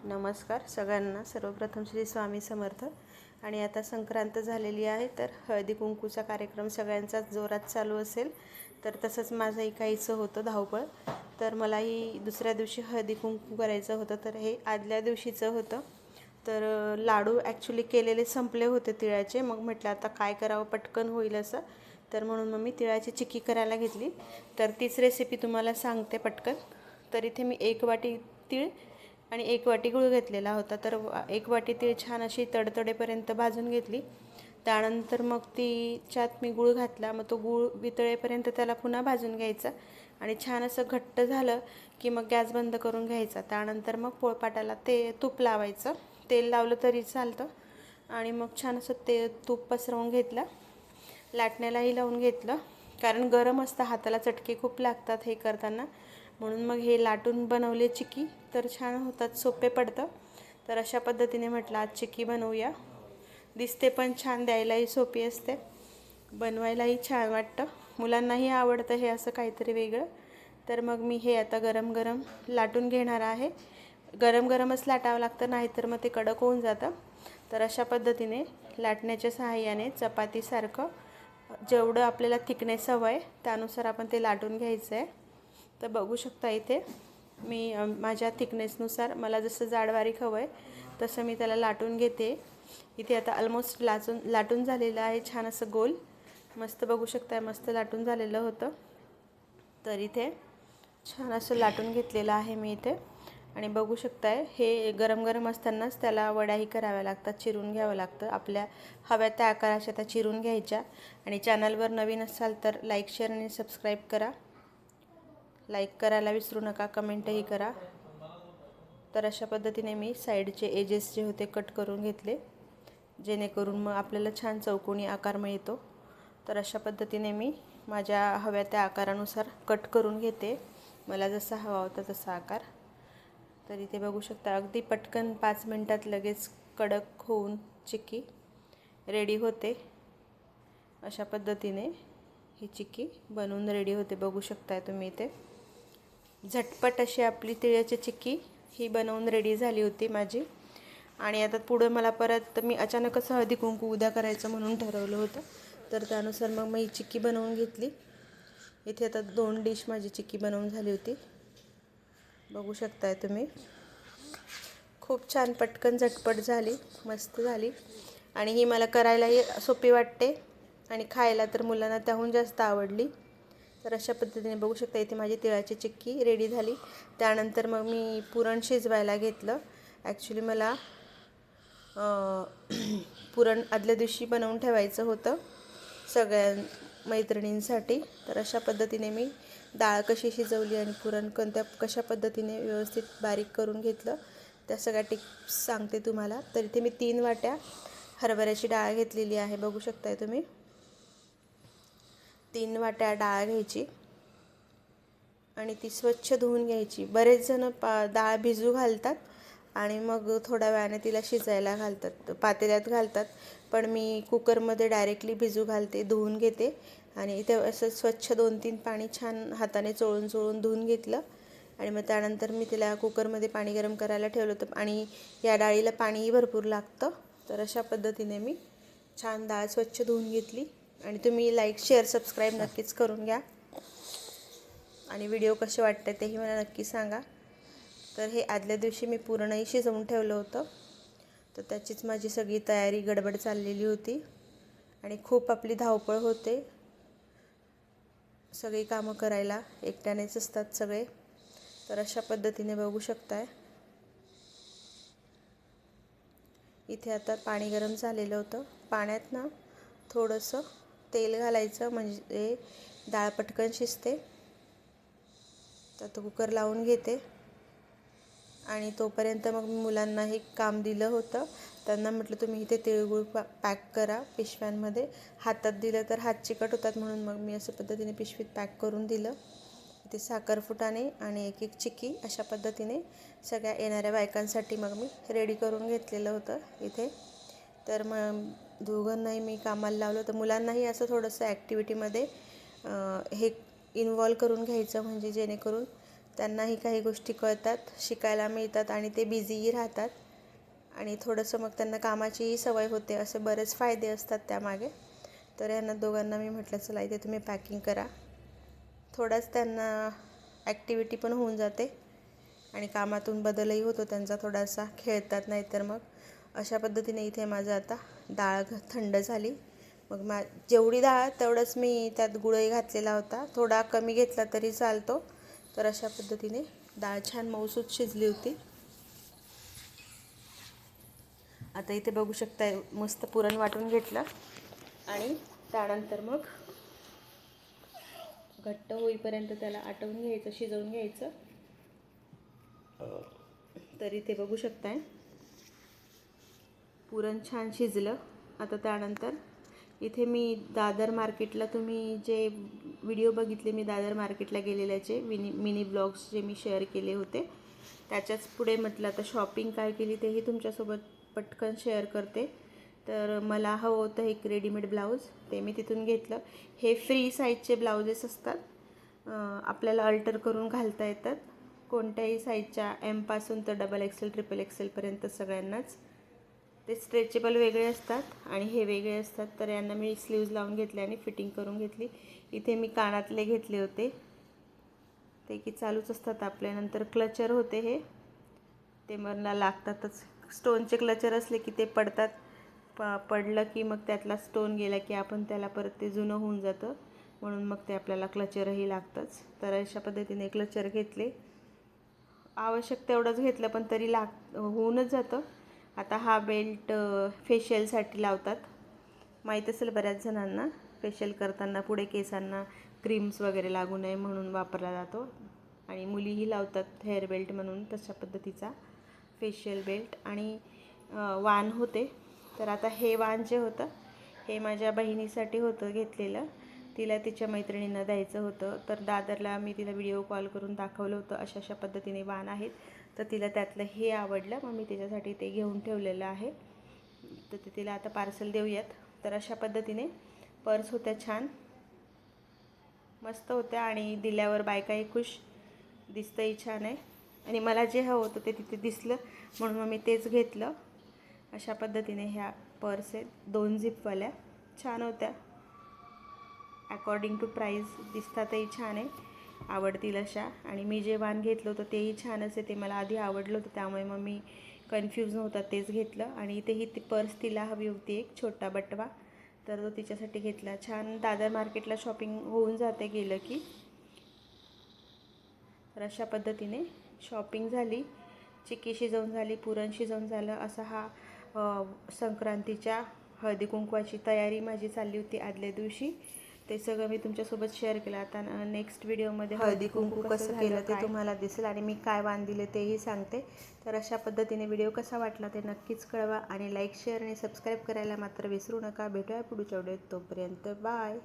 नमस्कार सगळ्यांना। सर्वप्रथम श्री स्वामी समर्थ। आणि आता संक्रांत झालेली आहे, तर हळदी कुंकूचा कार्यक्रम सगळ्यांचा जोरात चालू असेल। तर तसंच माझंही काहीचं होतं धावपळ। तर मलाही दुसऱ्या दिवशी हळदी कुंकू करायचं होतं, तर हे आदल्या दिवशीचं होतं। तर लाडू ॲक्च्युली केलेले संपले होते तिळाचे। मग म्हटलं आता काय करावं, पटकन होईल असं। तर म्हणून मग मी तिळाची चिक्की करायला घेतली। तर तीच रेसिपी तुम्हाला सांगते पटकन। तर इथे मी 1 वाटी तीळ आणि 1 वाटी गूळ घेतलेला होता। तर 1 वाटी तीळ छान अशी तडतडेपर्यंत भाजून घेतली। त्यानंतर मग तिच्यात मी गूळ घातला। मग तो गूळ वितळेपर्यंत त्याला पुन्हा भाजून घ्यायचा आणि छान असं घट्ट झालं की मग गॅस बंद करून घ्यायचा। त्यानंतर मग पोळपाटाला तूप लावायचं। तेल लावलं तरी चालतं। आणि मग छान असं तूप पसरवून घेतलं। लाटण्यालाही लावून घेतलं, कारण गरम असतं, हाताला चटके खूप लागतात हे करताना। म्हणून मग हे लाटून बनवले चिक्की तर छान होतात, सोपे पडतं। तर अशा पद्धतीने म्हटलं आज चिक्की बनवूया। दिसते पण छान, द्यायलाही सोपी असते, बनवायलाही छान वाटतं, मुलांनाही आवडतं हे असं काहीतरी वेगळं। तर मग मी हे आता गरम गरम लाटून घेणार आहे। गरम गरमच लाटावं लागतं, नाहीतर मग ते कडक होऊन जातं। तर अशा पद्धतीने लाटण्याच्या सहाय्याने चपातीसारखं जेवढं आपल्याला थिकनेस हवं आहे त्यानुसार आपण ते लाटून घ्यायचं आहे। तर बघू शकता इथे मी माझ्या थिकनेसनुसार मला जसं जाड बारीक हवं आहे तसं मी त्याला लाटून घेते। इथे आता ऑलमोस्ट लाटून झालेलं आहे, छान असं गोल मस्त बघू शकता, मस्त लाटून झालेलं होतं। तर इथे छान असं लाटून घेतलेलं आहे मी इथे। आणि बघू शकताय हे गरम गरम असतानाच त्याला वड्याही कराव्या लागतात, चिरून घ्यावं लागतं। आपल्या हव्या त्या आकाराच्या त्या चिरून घ्यायच्या। आणि चॅनलवर नवीन असाल तर लाईक, शेअर आणि सबस्क्राईब करा। लाईक करायला विसरू नका, कमेंटही करा। तर अशा पद्धतीने मी साईडचे एजेस जे होते कट करून घेतले, जेणेकरून मग आपल्याला छान चौकोनी आकार मिळतो। तर अशा पद्धतीने मी माझ्या हव्या त्या आकारानुसार कट करून घेते, मला जसा हवा होता तसा आकार। तर इथे बघू शकता अगदी पटकन 5 मिनिटात लगेच कडक होऊन चिक्की रेडी होते। अशा पद्धतीने ही चिक्की बनवून रेडी होते, बघू शकताय तुम्ही इथे। झटपट अशी आपली तिळाची चिक्की ही बनवून रेडी झाली होती माझी। आणि आता पुढं मला परत मी अचानकच हळदी कुंकू उद्या करायचं म्हणून ठरवलं होतं, तर त्यानुसार मग मी चिक्की बनवून घेतली। इथे आता 2 डिश माझी चिक्की बनवून झाली होती, बघू शकताय तुम्ही। खूप छान पटकन झटपट झाली, मस्त झाली। आणि ही मला करायलाही सोपी वाटते आणि खायला तर मुलांना त्याहून जास्त आवडली। तर अशा पद्धतीने बघू शकता इथे माझी तिळाची चिक्की रेडी झाली। त्यानंतर मग मी पुरण शिजवायला घेतलं। ॲक्च्युली मला पुरण आदल्या दिवशी बनवून ठेवायचं होतं सगळ्या मैत्रिणींसाठी। तर अशा पद्धतीने मी डाळ कशी शिजवली आणि पुरण कशा पद्धतीने व्यवस्थित बारीक करून घेतलं त्या सगळ्या टिप्स सांगते तुम्हाला। तर इथे मी 3 वाट्या हरभऱ्याची डाळ घेतलेली आहे, बघू शकताय तुम्ही। 3 वाट्या डाळ घ्यायची आणि ती स्वच्छ धुवून घ्यायची। बरेच जण डाळ भिजू घालतात आणि मग थोड्या वेळाने तिला शिजायला घालतात, पातेल्यात घालतात। पण मी कुकरमध्ये डायरेक्टली भिजू घालते, धुवून घेते। आणि इथे असं स्वच्छ 2-3 पाणी छान हाताने चोळून चोळून धुवून घेतलं। आणि मग त्यानंतर मी तिला कुकरमध्ये पाणी गरम करायला ठेवलं होतं। आणि या डाळीला पाणीही भरपूर लागतं। तर अशा पद्धतीने मी छान डाळ स्वच्छ धुवून घेतली। आणि तुम्ही लाईक, शेअर, सबस्क्राईब नक्कीच करून घ्या आणि व्हिडिओ कसे वाटते तेही मला नक्की सांगा। तर हे आदल्या दिवशी मी पुरणही शिजवून ठेवलं होतं, तर त्याचीच माझी सगळी तयारी गडबड चाललेली होती। आणि खूप आपली धावपळ होते, सगळी कामं करायला एकट्यानेच असतात सगळे। तर अशा पद्धतीने बघू शकताय इथे आता पाणी गरम झालेलं होतं। पाण्यात ना थोडंसं तेल घालायचं, म्हणजे डाळ पटकन शिजते। तर तो कुकर लावून घेते आणि तोपर्यंत मग मी मुलांना हे काम दिलं होतं। त्यांना म्हटलं तुम्ही इथे तिळगुळ पॅक करा पिशव्यांमध्ये, हातात दिलं तर हात चिकट होतात, म्हणून मग मी अशा पद्धतीने पिशवीत पॅक करून दिलं। इथे साखरफुटाणे आणि एक एक चिक्की अशा पद्धतीने सगळ्या येणाऱ्या बायकांसाठी मग मी रेडी करून घेतलेलं होतं इथे। तर मग दोघांनाही मी कामाला लावलं, तर मुलांनाही असं थोडंसं ॲक्टिव्हिटीमध्ये हे इन्वॉल्व करून घ्यायचं, म्हणजे जेणेकरून त्यांनाही काही गोष्टी कळतात, शिकायला मिळतात आणि ते बिझीही राहतात आणि थोडंसं मग त्यांना कामाचीही सवय होते. असे बरेच फायदे असतात त्यामागे. तर यांना दोघांना मी म्हटलं चला इथे तुम्ही पॅकिंग करा. थोडाच त्यांना ॲक्टिव्हिटी पण होऊन जाते आणि कामातून बदलही होतो त्यांचा, थोडासा खेळतात. नाहीतर मग अशा पद्धतीने इथे माझं आता डाळ थंड झाली. मग जेवढी डाळ तेवढंच मी त्यात गुळही घातलेला होता, थोडा कमी घेतला तरी चालतो. तर अशा पद्धतीने डाळ छान मऊसूत शिजली होती. आता इथे बघू शकता मस्त पुरण वाटून घेतलं आणि त्यानंतर मग घट्ट होईपर्यंत त्याला आटवून घ्यायचं, शिजवून घ्यायचं. तर इथे बघू शकताय पुरण छान शिजलं. आता त्यानंतर इथे मी दादर मार्केटला, तुम्ही जे व्हिडिओ बघितले मी दादर मार्केटला गेलेल्याचे मिनी ब्लॉग्स जे मी शेअर केले होते, त्याच्याच पुढे म्हटलं आता शॉपिंग काय केली तेही तुमच्यासोबत पटकन शेअर करते. तर मला हवं होतं एक रेडीमेड ब्लाऊज, ते मी तिथून घेतलं. हे फ्री साईजचे ब्लाउजेस असतात, आपल्याला अल्टर करून घालता येतात कोणत्याही साईजच्या, एमपासून तर XXL XXL पर्यंत सगळ्यांनाच. ते स्ट्रेचेबल वेगळे असतात आणि हे वेगळे असतात. तर यांना मी स्लीव्ज लावून घेतले आणि फिटिंग करून घेतली. इथे मी कानातले घेतले होते, ते की चालूच असतात आपल्या. नंतर क्लचर होते, हे ते मला लागतातच. स्टोनचे क्लचर असले की ते पडतात, पडलं की मग त्यातला स्टोन गेला की आपण त्याला परत ते जुनं होऊन जातं, म्हणून मग ते आपल्याला क्लचरही लागतंच. तर अशा पद्धतीने क्लचर घेतले, आवश्यक तेवढंच घेतलं पण तरी होऊनच जातं. आता हा बेल्ट फेशियलसाठी लावतात, माहीत असेल बऱ्याच जणांना. फेशियल करताना पुढे केसांना क्रीम्स वगैरे लागू नये म्हणून वापरला जातो आणि मुलीही लावतात हेअर बेल्ट म्हणून तशा पद्धतीचा फेशियल बेल्ट. आणि वाण होते. तर आता हे वाण जे होतं हे माझ्या बहिणीसाठी होतं घेतलेलं, तिला तिच्या मैत्रिणींना द्यायचं होतं. तर दादरला मी तिला व्हिडिओ कॉल करून दाखवलं होतं अशा पद्धतीने वाण आहेत. तर तिला त्यातलं हे आवडलं, मग मी तिच्यासाठी ते घेऊन ठेवलेलं आहे. तर ते तिला आता पार्सल देऊयात. तर अशा पद्धतीने पर्स होत्या, छान मस्त होत्या आणि दिल्यावर बायकाही खुश, दिसतंही छान आहे. आणि मला जे हवं होतं ते तिथे दिसलं म्हणून मग मी तेच घेतलं. अशा पद्धतीने ह्या पर्स आहेत, 2 झिपवाल्या, छान होत्या. अकॉर्डिंग टू प्राईस दिसतातही छान आहे, आवडतील अशा. आणि मी जे वाण घेतलं होतं तेही छानच आहे, ते मला आधी आवडलं होतं, त्यामुळे मग मी कन्फ्यूज नव्हता, तेच घेतलं. आणि इथेही ती पर्स तिला हवी होती, एक छोटा बटवा, तर तो तिच्यासाठी घेतला. छान दादर मार्केटला शॉपिंग होऊन जाते गेलं की. तर अशा पद्धतीने शॉपिंग झाली, चिक्की शिजवून झाली, पुरण शिजवून झालं. असा हा संक्रांतीच्या हळदी कुंकवाची तयारी माझी चालली होती आदल्या दिवशी. ते सगळं मी तुमच्यासोबत शेअर केलं. आता नेक्स्ट व्हिडिओमध्ये हळदी कुंकू कसं केलं ते तुम्हाला दिसेल आणि मी काय वाण दिले तेही सांगते. तर अशा पद्धतीने व्हिडिओ कसा वाटला ते नक्कीच कळवा आणि लाईक, शेअर आणि सबस्क्राईब करायला मात्र विसरू नका. भेटूया पुढच्या व्हिडिओत, तोपर्यंत बाय.